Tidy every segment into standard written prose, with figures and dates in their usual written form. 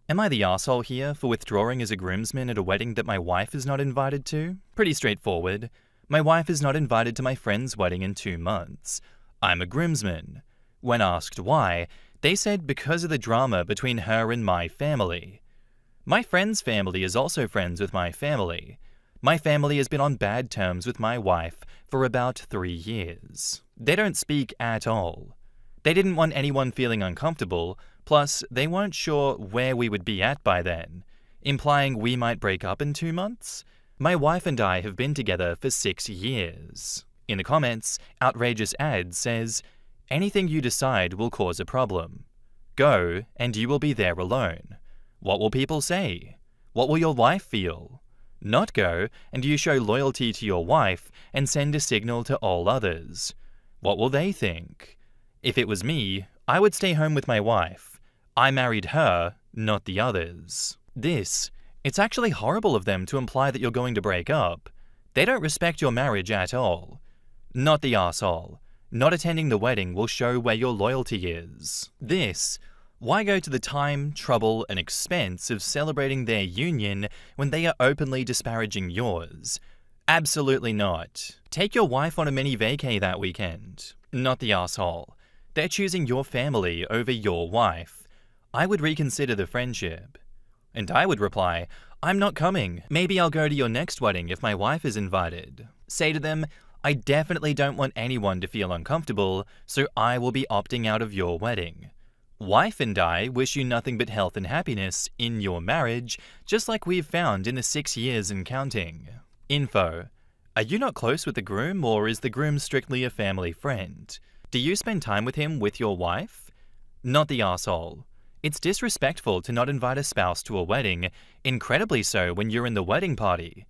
Am I the asshole here for withdrawing as a groomsman at a wedding that my wife is not invited to? Pretty straightforward. My wife is not invited to my friend's wedding in 2 months. I'm a groomsman. When asked why, they said because of the drama between her and my family. My friend's family is also friends with my family. My family has been on bad terms with my wife for about 3 years. They don't speak at all. They didn't want anyone feeling uncomfortable, plus they weren't sure where we would be at by then, implying we might break up in 2 months. My wife and I have been together for 6 years. In the comments, Outrageous Ad says, "Anything you decide will cause a problem. Go, and you will be there alone. What will people say? What will your wife feel? Not go, and you show loyalty to your wife and send a signal to all others. What will they think? If it was me, I would stay home with my wife. I married her, not the others." It's actually horrible of them to imply that you're going to break up. They don't respect your marriage at all. Not the arsehole. Not attending the wedding will show where your loyalty is. Why go to the time, trouble, and expense of celebrating their union when they are openly disparaging yours? Absolutely not. Take your wife on a mini vacay that weekend. Not the arsehole. They're choosing your family over your wife. I would reconsider the friendship. And I would reply, "I'm not coming. Maybe I'll go to your next wedding if my wife is invited." Say to them, "I definitely don't want anyone to feel uncomfortable, so I will be opting out of your wedding. Wife and I wish you nothing but health and happiness in your marriage, just like we've found in the 6 years and counting." Info. Are you not close with the groom, or is the groom strictly a family friend? Do you spend time with him with your wife? Not the arsehole. It's disrespectful to not invite a spouse to a wedding, incredibly so when you're in the wedding party.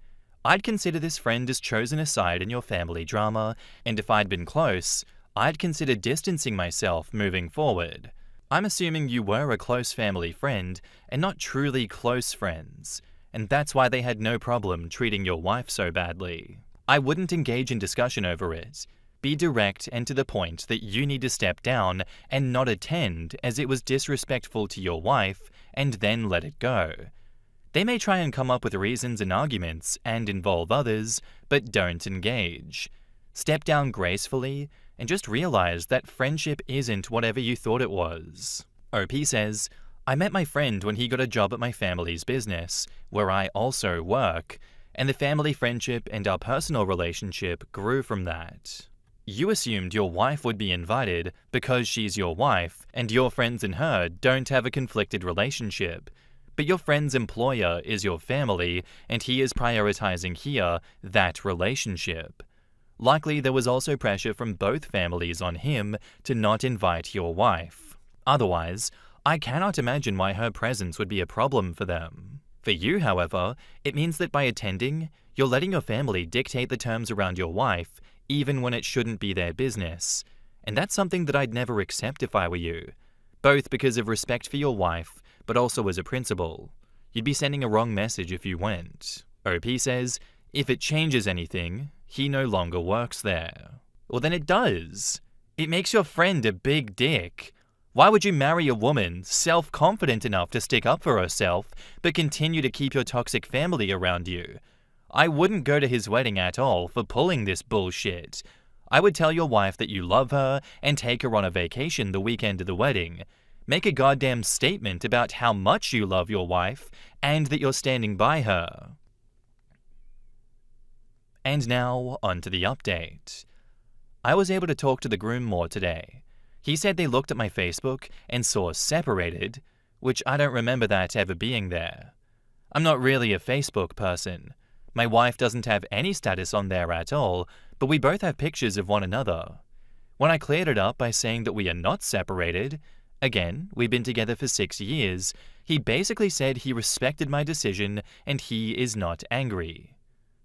I'd consider this friend as chosen a side in your family drama, and if I'd been close, I'd consider distancing myself moving forward. I'm assuming you were a close family friend and not truly close friends, and that's why they had no problem treating your wife so badly. I wouldn't engage in discussion over it. Be direct and to the point that you need to step down and not attend as it was disrespectful to your wife, and then let it go. They may try and come up with reasons and arguments and involve others, but don't engage. Step down gracefully and just realize that friendship isn't whatever you thought it was. OP says, "I met my friend when he got a job at my family's business, where I also work, and the family friendship and our personal relationship grew from that." You assumed your wife would be invited because she's your wife, and your friends and her don't have a conflicted relationship. But your friend's employer is your family, and he is prioritizing here that relationship. Likely there was also pressure from both families on him to not invite your wife. Otherwise, I cannot imagine why her presence would be a problem for them. For you, however, it means that by attending, you're letting your family dictate the terms around your wife, even when it shouldn't be their business. And that's something that I'd never accept if I were you, both because of respect for your wife, but also as a principle. You'd be sending a wrong message if you went. OP says, "If it changes anything, he no longer works there." Well, then it does. It makes your friend a big dick. Why would you marry a woman self-confident enough to stick up for herself, but continue to keep your toxic family around you? I wouldn't go to his wedding at all for pulling this bullshit. I would tell your wife that you love her and take her on a vacation the weekend of the wedding. Make a goddamn statement about how much you love your wife and that you're standing by her. And now, on to the update. I was able to talk to the groom more today. He said they looked at my Facebook and saw separated, which I don't remember that ever being there. I'm not really a Facebook person. My wife doesn't have any status on there at all, but we both have pictures of one another. When I cleared it up by saying that we are not separated, again, we've been together for 6 years, he basically said he respected my decision and he is not angry.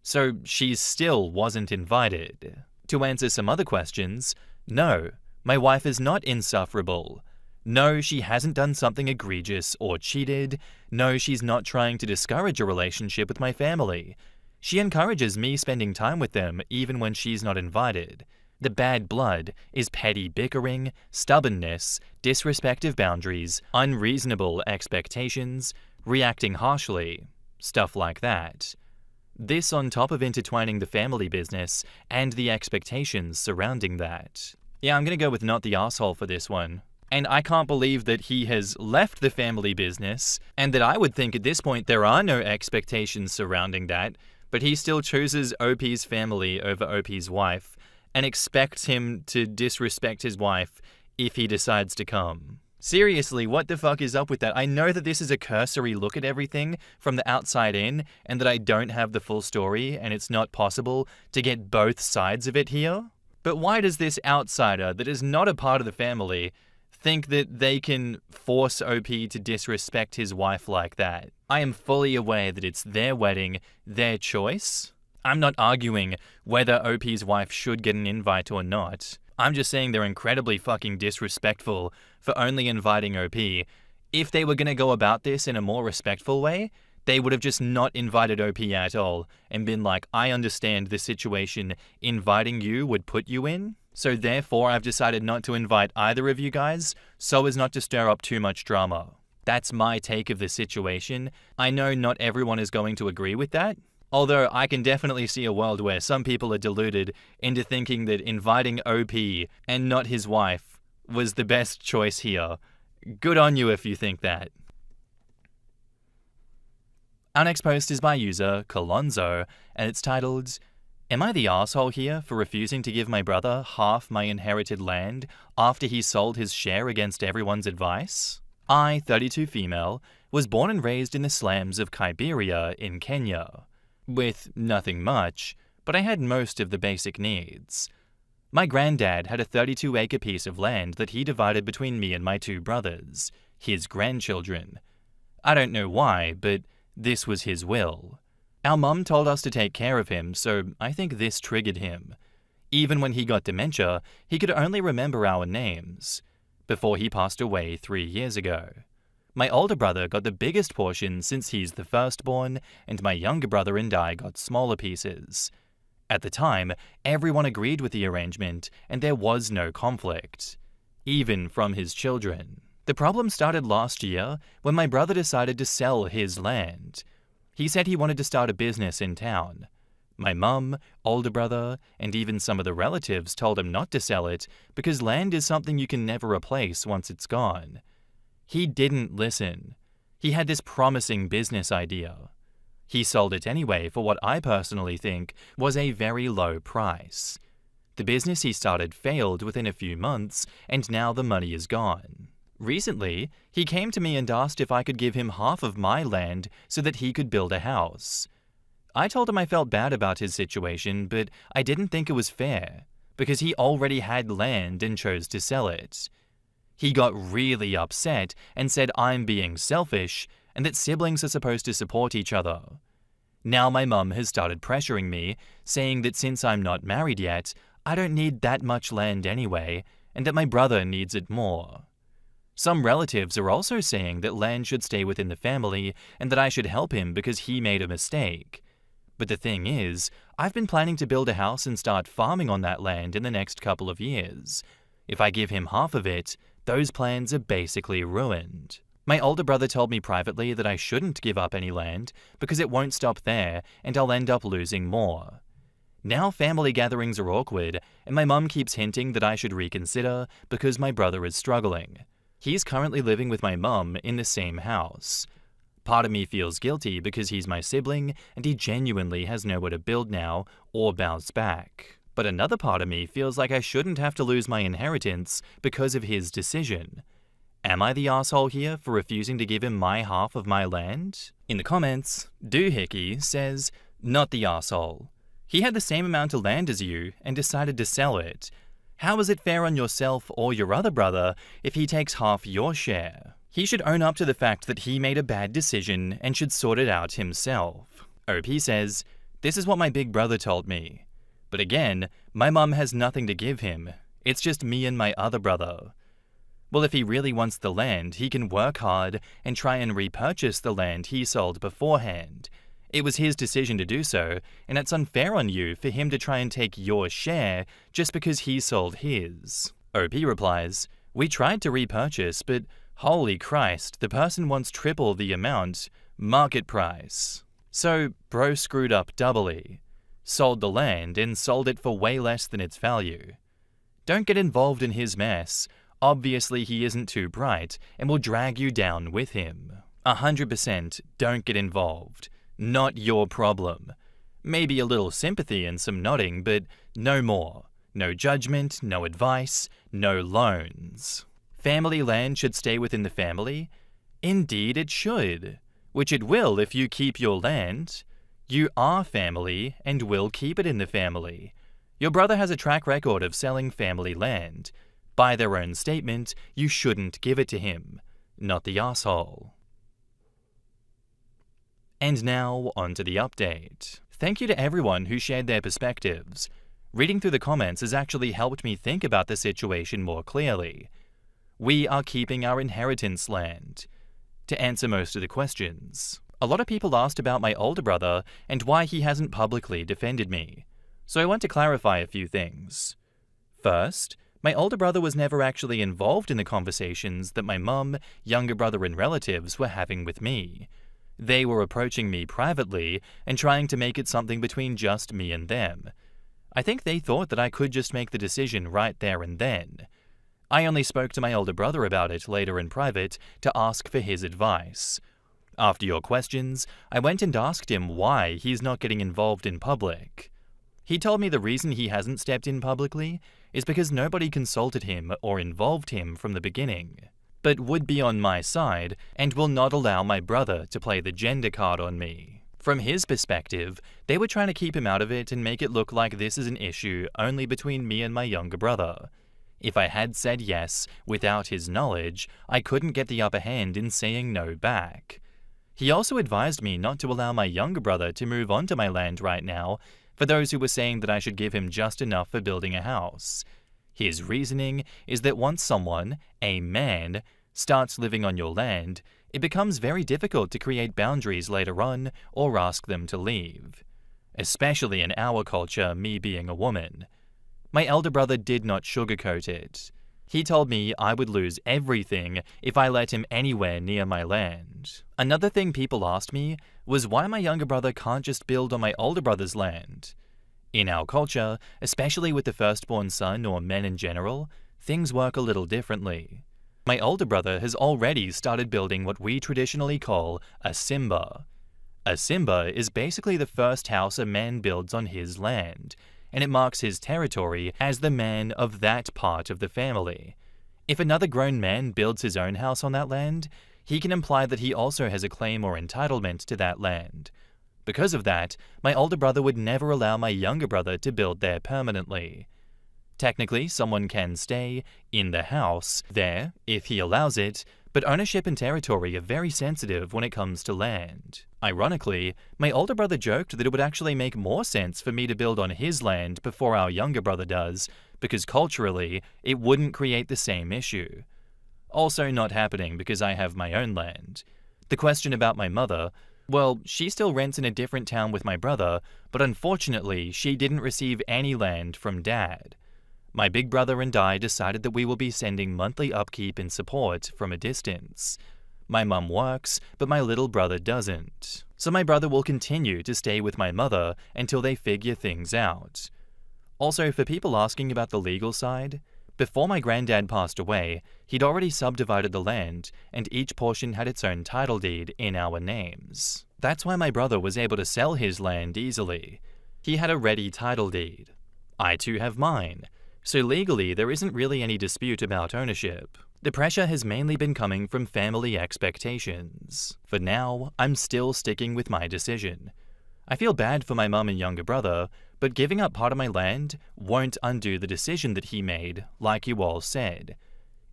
So she still wasn't invited. To answer some other questions, no, my wife is not insufferable. No, she hasn't done something egregious or cheated. No, she's not trying to discourage a relationship with my family. She encourages me spending time with them even when she's not invited. The bad blood is petty bickering, stubbornness, disrespect of boundaries, unreasonable expectations, reacting harshly, stuff like that. This on top of intertwining the family business and the expectations surrounding that. Yeah, I'm gonna go with not the asshole for this one. And I can't believe that he has left the family business, and that I would think at this point there are no expectations surrounding that, but he still chooses OP's family over OP's wife, and expects him to disrespect his wife if he decides to come. Seriously, what the fuck is up with that? I know that this is a cursory look at everything from the outside in, and that I don't have the full story, and it's not possible to get both sides of it here. But why does this outsider that is not a part of the family think that they can force OP to disrespect his wife like that? I am fully aware that it's their wedding, their choice. I'm not arguing whether OP's wife should get an invite or not. I'm just saying they're incredibly fucking disrespectful for only inviting OP. If they were going to go about this in a more respectful way, they would have just not invited OP at all and been like, I understand the situation inviting you would put you in, so therefore I've decided not to invite either of you guys so as not to stir up too much drama. That's my take of the situation. I know not everyone is going to agree with that, although I can definitely see a world where some people are deluded into thinking that inviting OP and not his wife was the best choice here. Good on you if you think that. Our next post is by user Colonzo, and it's titled, Am I the asshole here for refusing to give my brother half my inherited land after he sold his share against everyone's advice? I, 32 female, was born and raised in the slums of Kiberia in Kenya. With nothing much, but I had most of the basic needs. My granddad had a 32-acre piece of land that he divided between me and my two brothers, his grandchildren. I don't know why, but this was his will. Our mum told us to take care of him, so I think this triggered him. Even when he got dementia, he could only remember our names, before he passed away 3 years ago. My older brother got the biggest portion since he's the firstborn, and my younger brother and I got smaller pieces. At the time, everyone agreed with the arrangement, and there was no conflict, even from his children. The problem started last year when my brother decided to sell his land. He said he wanted to start a business in town. My mum, older brother, and even some of the relatives told him not to sell it because land is something you can never replace once it's gone. He didn't listen. He had this promising business idea. He sold it anyway for what I personally think was a very low price. The business he started failed within a few months, and now the money is gone. Recently, he came to me and asked if I could give him half of my land so that he could build a house. I told him I felt bad about his situation, but I didn't think it was fair, because he already had land and chose to sell it. He got really upset and said I'm being selfish and that siblings are supposed to support each other. Now my mum has started pressuring me, saying that since I'm not married yet, I don't need that much land anyway, and that my brother needs it more. Some relatives are also saying that land should stay within the family and that I should help him because he made a mistake. But the thing is, I've been planning to build a house and start farming on that land in the next couple of years. If I give him half of it, those plans are basically ruined. My older brother told me privately that I shouldn't give up any land because it won't stop there and I'll end up losing more. Now family gatherings are awkward, and my mum keeps hinting that I should reconsider because my brother is struggling. He's currently living with my mum in the same house. Part of me feels guilty because he's my sibling and he genuinely has nowhere to build now or bounce back. But another part of me feels like I shouldn't have to lose my inheritance because of his decision. Am I the asshole here for refusing to give him my half of my land? In the comments, Doohickey says, not the asshole. He had the same amount of land as you and decided to sell it. How is it fair on yourself or your other brother if he takes half your share? He should own up to the fact that he made a bad decision and should sort it out himself. OP says, this is what my big brother told me. But again, my mum has nothing to give him. It's just me and my other brother. Well, if he really wants the land, he can work hard and try and repurchase the land he sold beforehand. It was his decision to do so, and it's unfair on you for him to try and take your share just because he sold his. OP replies, "We tried to repurchase, but holy Christ, the person wants triple the amount, market price." So, bro screwed up doubly. Sold the land and sold it for way less than its value. Don't get involved in his mess. Obviously he isn't too bright and will drag you down with him. 100% don't get involved. Not your problem. Maybe a little sympathy and some nodding, but no more. No judgment, no advice, no loans. Family land should stay within the family? Indeed it should. Which it will if you keep your land. You are family and will keep it in the family. Your brother has a track record of selling family land. By their own statement, you shouldn't give it to him. Not the asshole. And now, on to the update. Thank you to everyone who shared their perspectives. Reading through the comments has actually helped me think about the situation more clearly. We are keeping our inheritance land. To answer most of the questions, a lot of people asked about my older brother and why he hasn't publicly defended me. So I want to clarify a few things. First, my older brother was never actually involved in the conversations that my mum, younger brother and relatives were having with me. They were approaching me privately and trying to make it something between just me and them. I think they thought that I could just make the decision right there and then. I only spoke to my older brother about it later in private to ask for his advice. After your questions, I went and asked him why he's not getting involved in public. He told me the reason he hasn't stepped in publicly is because nobody consulted him or involved him from the beginning, but would be on my side and will not allow my brother to play the gender card on me. From his perspective, they were trying to keep him out of it and make it look like this is an issue only between me and my younger brother. If I had said yes without his knowledge, I couldn't get the upper hand in saying no back. He also advised me not to allow my younger brother to move onto my land right now, for those who were saying that I should give him just enough for building a house. His reasoning is that once someone, a man, starts living on your land, it becomes very difficult to create boundaries later on or ask them to leave. Especially in our culture, me being a woman. My elder brother did not sugarcoat it. He told me I would lose everything if I let him anywhere near my land. Another thing people asked me was why my younger brother can't just build on my older brother's land. In our culture, especially with the firstborn son or men in general, things work a little differently. My older brother has already started building what we traditionally call a simba. A simba is basically the first house a man builds on his land, and it marks his territory as the man of that part of the family. If another grown man builds his own house on that land, he can imply that he also has a claim or entitlement to that land. Because of that, my older brother would never allow my younger brother to build there permanently. Technically, someone can stay in the house there if he allows it, but ownership and territory are very sensitive when it comes to land. Ironically, my older brother joked that it would actually make more sense for me to build on his land before our younger brother does, because culturally, it wouldn't create the same issue. Also not happening because I have my own land. The question about my mother, well, she still rents in a different town with my brother, but unfortunately, she didn't receive any land from Dad. My big brother and I decided that we will be sending monthly upkeep and support from a distance. My mum works, but my little brother doesn't. So my brother will continue to stay with my mother until they figure things out. Also, for people asking about the legal side, before my granddad passed away, he'd already subdivided the land, and each portion had its own title deed in our names. That's why my brother was able to sell his land easily. He had a ready title deed. I too have mine. So legally, there isn't really any dispute about ownership. The pressure has mainly been coming from family expectations. For now, I'm still sticking with my decision. I feel bad for my mum and younger brother, but giving up part of my land won't undo the decision that he made, like you all said.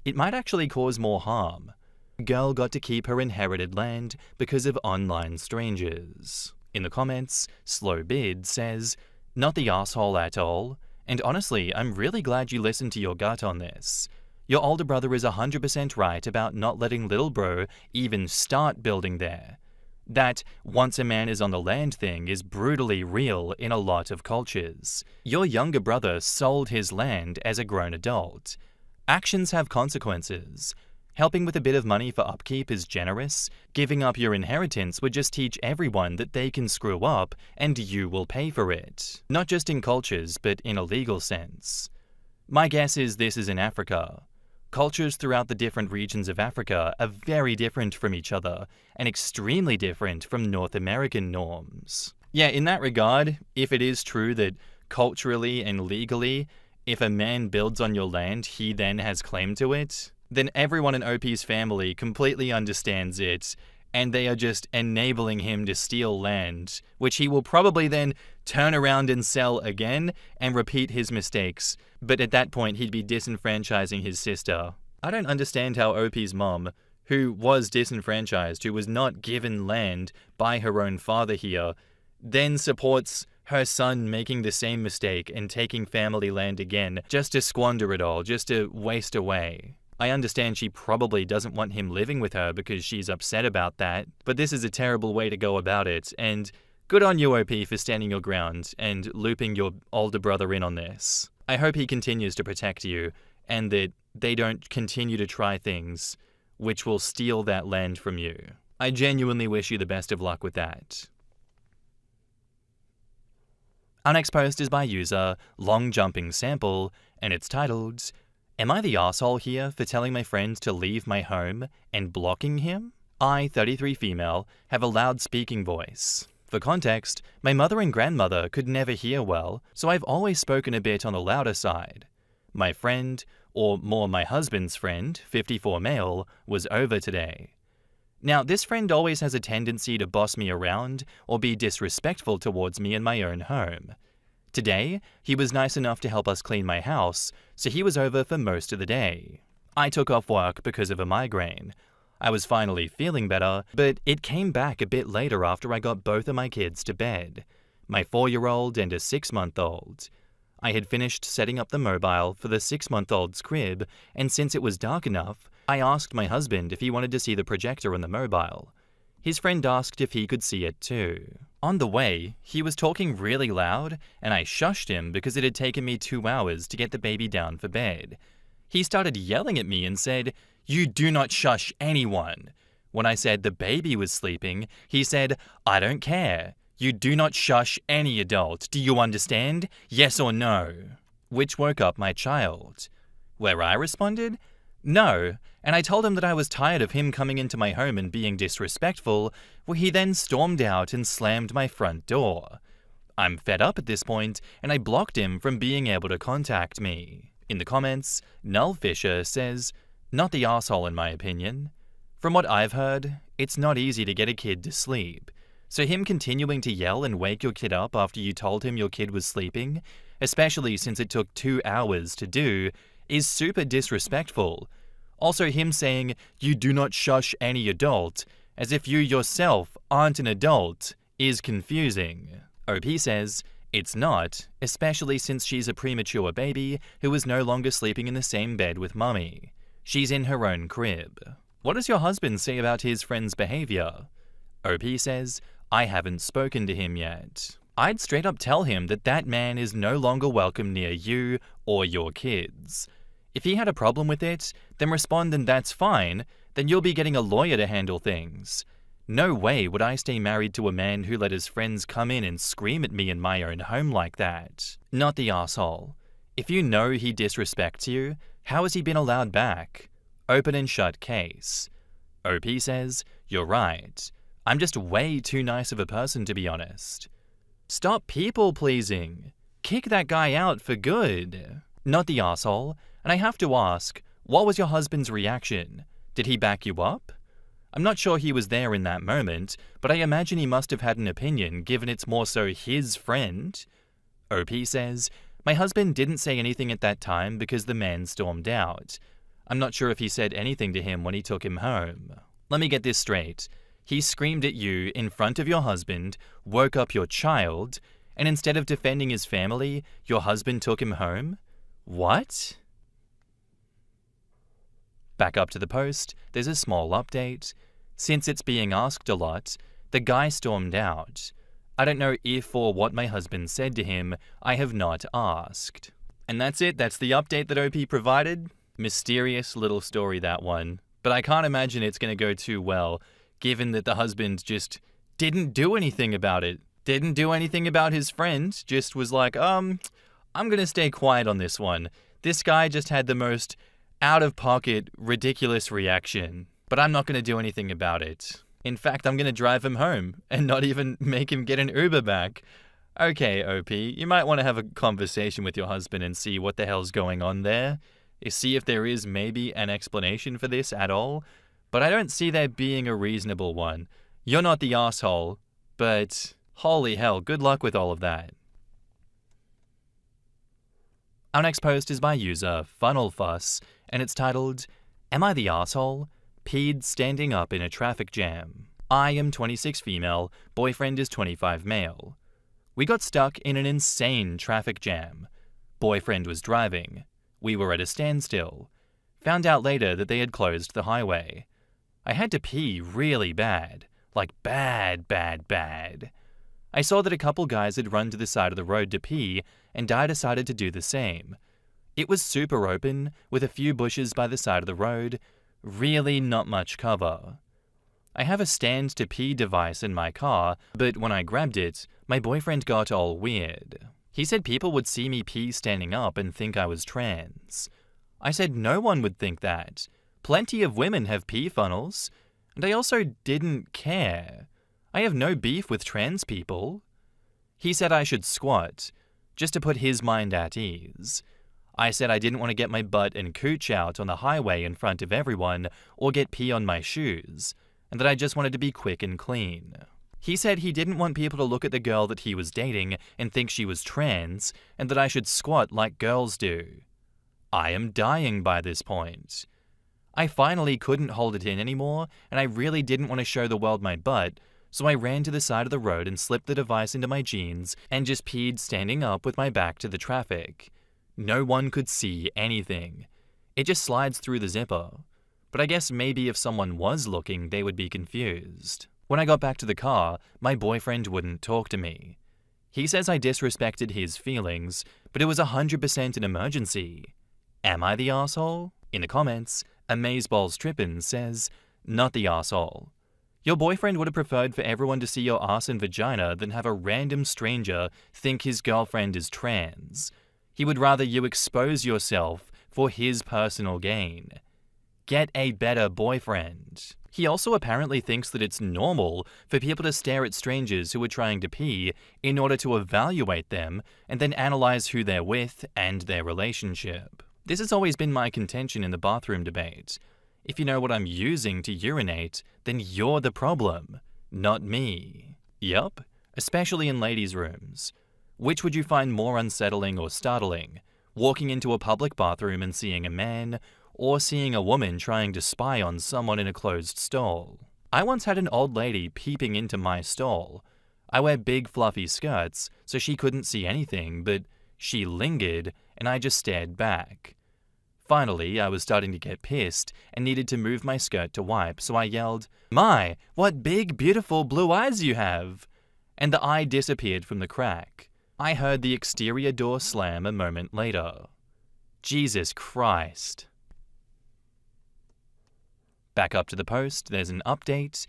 It might actually cause more harm. Girl got to keep her inherited land because of online strangers. In the comments, Slow Bid says, "Not the asshole at all. And honestly, I'm really glad you listened to your gut on this. Your older brother is 100% right about not letting little bro even start building there. That once a man is on the land thing is brutally real in a lot of cultures. Your younger brother sold his land as a grown adult. Actions have consequences. Helping with a bit of money for upkeep is generous. Giving up your inheritance would just teach everyone that they can screw up and you will pay for it. Not just in cultures, but in a legal sense. My guess is this is in Africa. Cultures throughout the different regions of Africa are very different from each other and extremely different from North American norms. Yeah, in that regard, if it is true that culturally and legally, if a man builds on your land, he then has claim to it, then everyone in OP's family completely understands it, and they are just enabling him to steal land, which he will probably then turn around and sell again and repeat his mistakes, but at that point he'd be disenfranchising his sister. I don't understand how OP's mom, who was disenfranchised, who was not given land by her own father here, then supports her son making the same mistake and taking family land again just to squander it all, just to waste away. I understand she probably doesn't want him living with her because she's upset about that, but this is a terrible way to go about it, and good on you, OP, for standing your ground and looping your older brother in on this. I hope he continues to protect you, and that they don't continue to try things which will steal that land from you. I genuinely wish you the best of luck with that. Our next post is by user Long Jumping Sample, and it's titled, "Am I the arsehole here for telling my friend to leave my home and blocking him? I, 33 female, have a loud speaking voice. For context, my mother and grandmother could never hear well, so I've always spoken a bit on the louder side. My friend, or more my husband's friend, 54 male, was over today. Now, this friend always has a tendency to boss me around or be disrespectful towards me in my own home. Today, he was nice enough to help us clean my house, so he was over for most of the day. I took off work because of a migraine. I was finally feeling better, but it came back a bit later after I got both of my kids to bed, my 4-year-old and a 6-month-old. I had finished setting up the mobile for the 6-month-old's crib, and since it was dark enough, I asked my husband if he wanted to see the projector on the mobile. His friend asked if he could see it too. On the way, he was talking really loud, and I shushed him because it had taken me 2 hours to get the baby down for bed. He started yelling at me and said, "You do not shush anyone." When I said the baby was sleeping, he said, "I don't care. You do not shush any adult. Do you understand? Yes or no?" Which woke up my child. Where I responded, "No," and I told him that I was tired of him coming into my home and being disrespectful, where he then stormed out and slammed my front door. I'm fed up at this point, and I blocked him from being able to contact me. In the comments, Null Fisher says, "Not the arsehole in my opinion. From what I've heard, it's not easy to get a kid to sleep. So him continuing to yell and wake your kid up after you told him your kid was sleeping, especially since it took 2 hours to do, is super disrespectful. Also him saying, 'You do not shush any adult,' as if you yourself aren't an adult, is confusing." OP says, "It's not, especially since she's a premature baby who is no longer sleeping in the same bed with mummy. She's in her own crib." What does your husband say about his friend's behavior? OP says, "I haven't spoken to him yet. I'd straight up tell him that that man is no longer welcome near you or your kids. If he had a problem with it, then respond and that's fine, then you'll be getting a lawyer to handle things. No way would I stay married to a man who let his friends come in and scream at me in my own home like that. Not the arsehole. If you know he disrespects you, how has he been allowed back? Open and shut case." OP says, "You're right. I'm just way too nice of a person to be honest. Stop people-pleasing. Kick that guy out for good." Not the arsehole. And I have to ask, what was your husband's reaction? Did he back you up? I'm not sure he was there in that moment, but I imagine he must have had an opinion given it's more so his friend. OP says, "My husband didn't say anything at that time because the man stormed out. I'm not sure if he said anything to him when he took him home." Let me get this straight. He screamed at you in front of your husband, woke up your child, and instead of defending his family, your husband took him home? What? Back up to the post, there's a small update. Since it's being asked a lot, The guy stormed out. I don't know if or what my husband said to him. I have not asked. And that's it. That's the update that OP provided. Mysterious little story, that one. But I can't imagine it's going to go too well, given that the husband just didn't do anything about it. Didn't do anything about his friend. Just was like, I'm going to stay quiet on this one. This guy just had the most out-of-pocket, ridiculous reaction. But I'm not going to do anything about it. In fact, I'm going to drive him home and not even make him get an Uber back. Okay, OP, you might want to have a conversation with your husband and see what the hell's going on there. See if there is maybe an explanation for this at all. But I don't see there being a reasonable one. You're not the asshole, but holy hell, good luck with all of that. Our next post is by user FunnelFuss, and it's titled, Am I the Asshole? Peed standing up in a traffic jam. I am 26 female, boyfriend is 25 male. We got stuck in an insane traffic jam. Boyfriend was driving. We were at a standstill. Found out later that they had closed the highway. I had to pee really bad. Like bad. I saw that a couple guys had run to the side of the road to pee, and I decided to do the same. It was super open, with a few bushes by the side of the road. Really not much cover. I have a stand-to-pee device in my car, but when I grabbed it, my boyfriend got all weird. He said people would see me pee standing up and think I was trans. I said no one would think that. Plenty of women have pee funnels. And I also didn't care. I have no beef with trans people. He said I should squat, just to put his mind at ease. I said I didn't want to get my butt and cooch out on the highway in front of everyone or get pee on my shoes, and that I just wanted to be quick and clean. He said he didn't want people to look at the girl that he was dating and think she was trans, and that I should squat like girls do. I am dying by this point. I finally couldn't hold it in anymore, and I really didn't want to show the world my butt, so I ran to the side of the road and slipped the device into my jeans and just peed standing up with my back to the traffic. No one could see anything. It just slides through the zipper. But I guess maybe if someone was looking, they would be confused. When I got back to the car, my boyfriend wouldn't talk to me. He says I disrespected his feelings, but it was 100% an emergency. Am I the asshole? In the comments, Amazeballs Trippin says, Not the asshole. Your boyfriend would have preferred for everyone to see your ass and vagina than have a random stranger think his girlfriend is trans. He would rather you expose yourself for his personal gain. Get a better boyfriend. He also apparently thinks that it's normal for people to stare at strangers who are trying to pee in order to evaluate them and then analyze who they're with and their relationship. This has always been my contention in the bathroom debate. If you know what I'm using to urinate, then you're the problem, not me. Yup, especially in ladies' rooms. Which would you find more unsettling or startling? Walking into a public bathroom and seeing a man, or seeing a woman trying to spy on someone in a closed stall? I once had an old lady peeping into my stall. I wear big fluffy skirts, so she couldn't see anything, but she lingered, and I just stared back. Finally, I was starting to get pissed and needed to move my skirt to wipe, so I yelled, "My, what big, beautiful blue eyes you have!" And the eye disappeared from the crack. I heard the exterior door slam a moment later. Jesus Christ. Back up to the post, there's an update.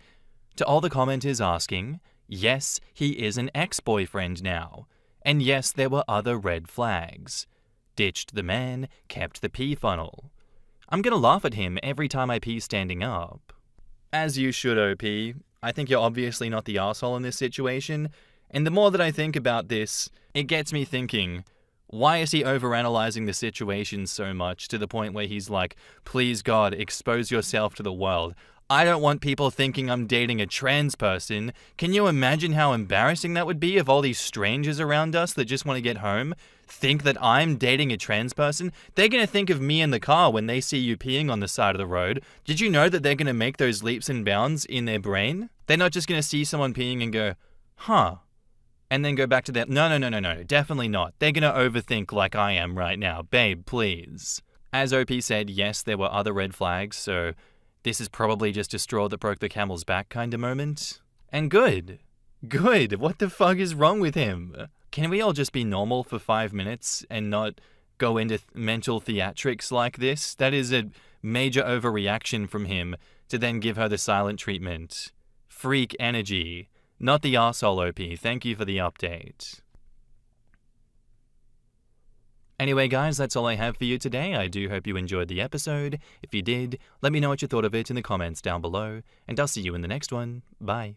To all the commenters asking, yes, he is an ex-boyfriend now. And yes, there were other red flags. Ditched the man, kept the pee funnel. I'm gonna laugh at him every time I pee standing up. As you should, OP. I think you're obviously not the asshole in this situation. And the more that I think about this, it gets me thinking, why is he overanalyzing the situation so much to the point where he's like, please God, expose yourself to the world. I don't want people thinking I'm dating a trans person. Can you imagine how embarrassing that would be if all these strangers around us that just want to get home think that I'm dating a trans person? They're going to think of me in the car when they see you peeing on the side of the road. Did you know that they're going to make those leaps and bounds in their brain? They're not just going to see someone peeing and go, huh, and then go back to that. No, definitely not. They're going to overthink like I am right now. Babe, please. As OP said, yes, there were other red flags, so this is probably just a straw that broke the camel's back kind of moment. And good. Good. What the fuck is wrong with him? Can we all just be normal for 5 minutes and not go into mental theatrics like this? That is a major overreaction from him to then give her the silent treatment. Freak energy. Not the arsehole OP. Thank you for the update. Anyway, guys, that's all I have for you today. I do hope you enjoyed the episode. If you did, let me know what you thought of it in the comments down below, and I'll see you in the next one. Bye.